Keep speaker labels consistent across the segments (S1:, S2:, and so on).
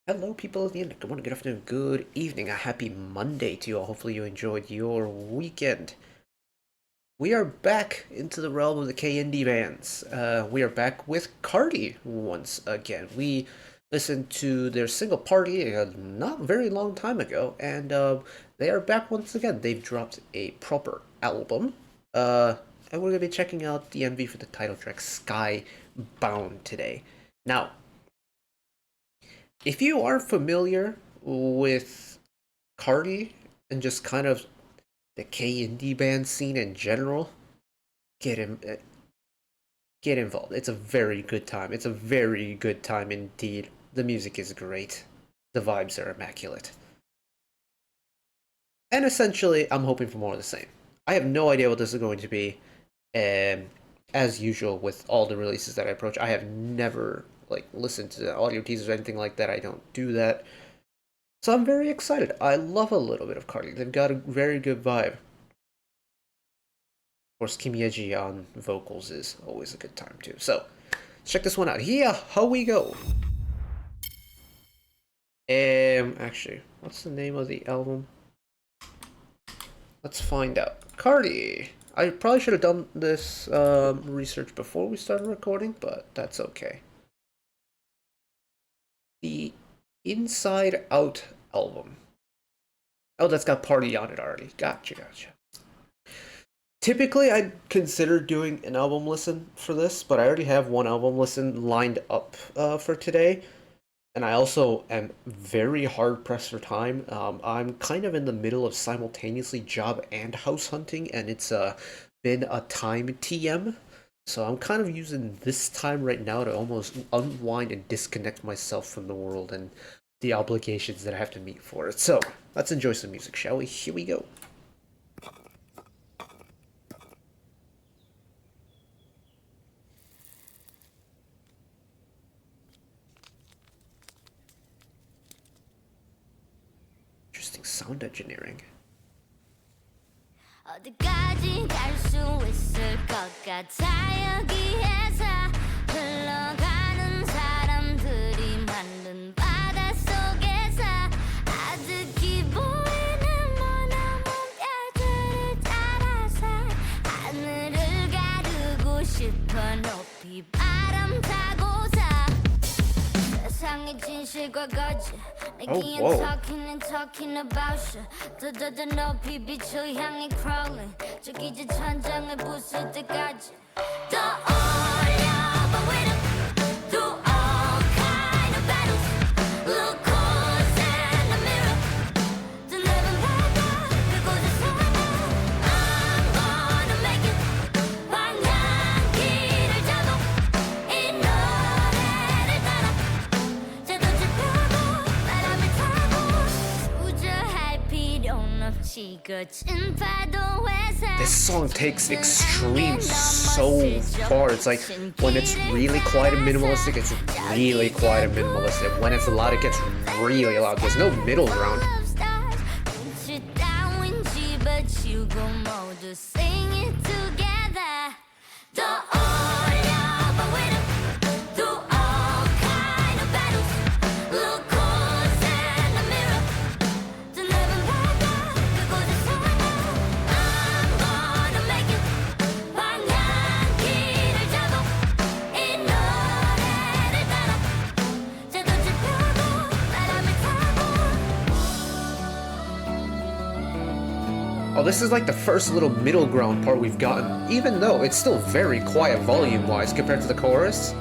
S1: Hello, people of the internet. Good morning, good afternoon, good evening. A happy Monday to you all. Hopefully, you enjoyed your weekend. We are back into the realm of the KND bands. We are back with KARDI once again. We listened to their single Party a not very long time ago, and they are back once again. They've dropped a proper album, and we're going to be checking out the MV for the title track Skybound today. Now, if you are familiar with KARDI and just kind of the K indie band scene in general, get in, get involved. It's a very good time. It's a very good time indeed. The music is great. The vibes are immaculate. And essentially, I'm hoping for more of the same. I have no idea what this is going to be. And as usual with all the releases that I approach, I have never listened to the audio teasers or anything like that. I don't do that. So I'm very excited. I love a little bit of KARDI. They've got a very good vibe. Of course, Kimiyaji on vocals is always a good time too. So, let's check this one out. Here, how we go. Actually, what's the name of the album? Let's find out. KARDI. I probably should have done this research before we started recording, but that's okay. The Inside Out album. Oh, that's got Party on it already. Gotcha. Typically, I'd consider doing an album listen for this, but I already have one album listen lined up for today. And I also am very hard pressed for time. I'm kind of in the middle of simultaneously job and house hunting, and it's been a time TM. So I'm kind of using this time right now to almost unwind and disconnect myself from the world and the obligations that I have to meet for it. So let's enjoy some music, shall we? Here we go. Interesting sound engineering. 어디까지 갈 수 있을 것 같아 여기에서 흘러가는 사람들이 만든 바다 속에서 아득히 보이는 머나먼 별들을 따라서 하늘을 가르고 싶어 높이 바람 타고서 세상의 진실과 거짓 내기엔 talking and talking about shit 더더더 높이 빛을 향해 crawling 저기 저 천장을 부술 때까지 떠올려 but wait up through all kind of battles look close in the mirror 또 넓은 바다 그곳에서 I'm gonna make it 방향키를 잡아 이 노래를 따라 자동차 펴고 바람을 타고 주저할 필요는 없지 거친 파도에서 This song takes extremes so far. It's like when it's really quiet and minimalistic, it's really quiet and minimalistic. When it's loud, it gets really loud. There's no middle ground. Oh, this is like the first little middle ground part we've gotten, even though it's still very quiet volume-wise compared to the chorus.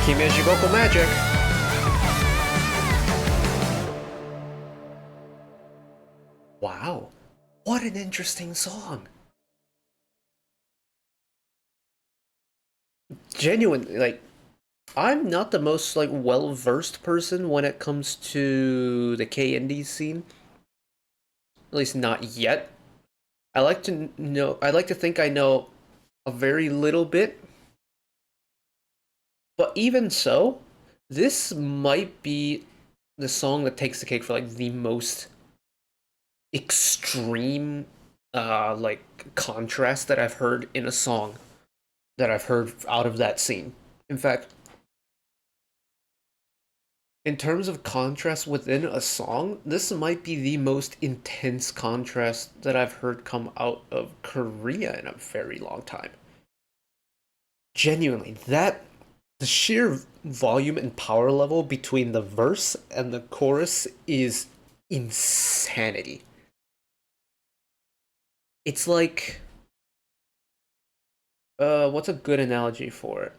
S1: Kimeji vocal magic. Wow, what an interesting song. Genuinely, like, I'm not the most like well-versed person when it comes to the KND scene. At least not yet. I like to think I know a very little bit. But even so, this might be the song that takes the cake for like the most extreme like contrast that I've heard in a song that I've heard out of that scene. In fact, in terms of contrast within a song, this might be the most intense contrast that I've heard come out of Korea in a very long time. Genuinely, that the sheer volume and power level between the verse and the chorus is insanity. It's like what's a good analogy for it?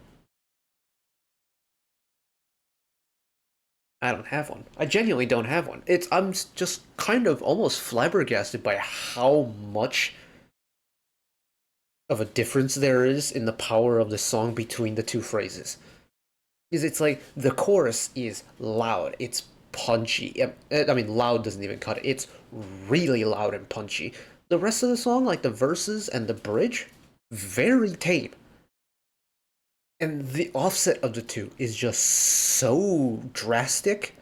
S1: I don't have one. I genuinely don't have one. I'm just kind of almost flabbergasted by how much of a difference there is in the power of the song between the two phrases. Because it's like the chorus is loud, it's punchy. I mean, loud doesn't even cut it. It's really loud and punchy. The rest of the song, like the verses and the bridge, very tame. And the offset of the two is just so drastic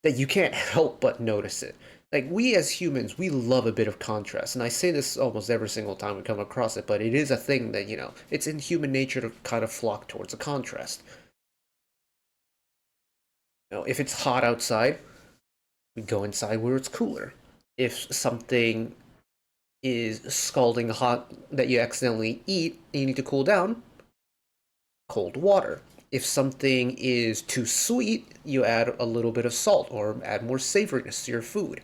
S1: that you can't help but notice it. Like, we as humans, we love a bit of contrast. And I say this almost every single time we come across it, but it is a thing that, it's in human nature to kind of flock towards a contrast. If it's hot outside, we go inside where it's cooler. If something is scalding hot that you accidentally eat and you need to cool down, cold water. If something is too sweet, you add a little bit of salt or add more savoriness to your food.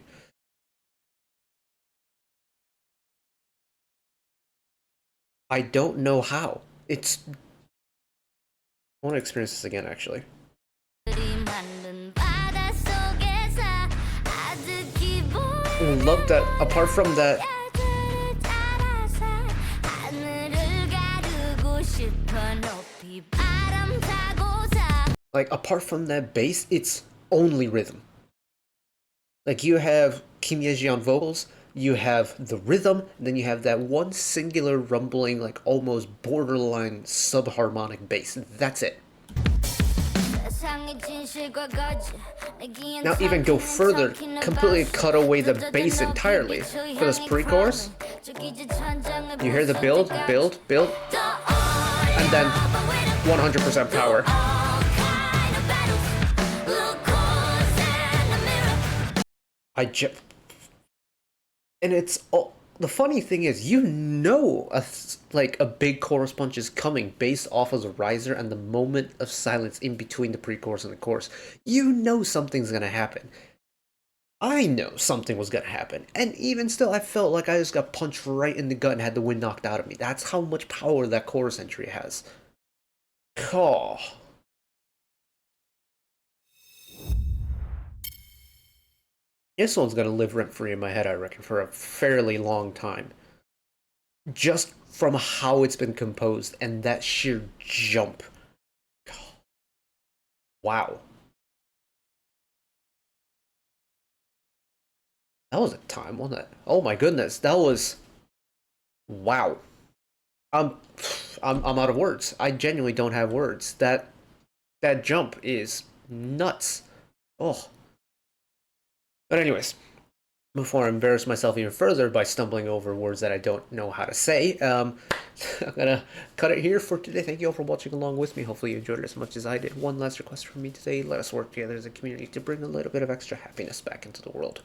S1: I don't know how. I want to experience this again, actually. I love that. Apart from that, like, apart from that bass, it's only rhythm. Like, you have Kim Ye-ji on vocals, you have the rhythm, and then you have that one singular rumbling, like almost borderline subharmonic bass. That's it. Now even go further, completely cut away the bass entirely. For this pre-chorus, you hear the build, and then 100% power. And it's all, the funny thing is, like a big chorus punch is coming based off of the riser and the moment of silence in between the pre-chorus and the chorus. You know something's gonna happen. I know something was gonna happen, and even still, I felt like I just got punched right in the gut and had the wind knocked out of me. That's how much power that chorus entry has. Oh. This one's gonna live rent-free in my head, I reckon, for a fairly long time. Just from how it's been composed and that sheer jump. Wow. That was a time, wasn't it? Oh my goodness, that was... Wow. I'm out of words. I genuinely don't have words. That jump is nuts. Oh. But anyways, before I embarrass myself even further by stumbling over words that I don't know how to say, I'm gonna cut it here for today. Thank you all for watching along with me. Hopefully you enjoyed it as much as I did. One last request from me today: let us work together as a community to bring a little bit of extra happiness back into the world.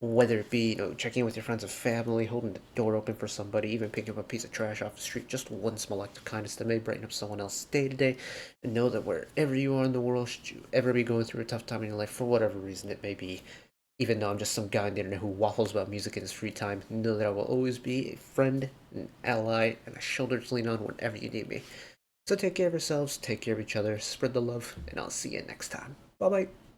S1: Whether it be, checking in with your friends and family, holding the door open for somebody, even picking up a piece of trash off the street, just one small act of kindness that may brighten up someone else's day to day. And know that wherever you are in the world, should you ever be going through a tough time in your life, for whatever reason it may be, even though I'm just some guy on the internet who waffles about music in his free time, know that I will always be a friend, an ally, and a shoulder to lean on whenever you need me. So take care of yourselves, take care of each other, spread the love, and I'll see you next time. Bye bye.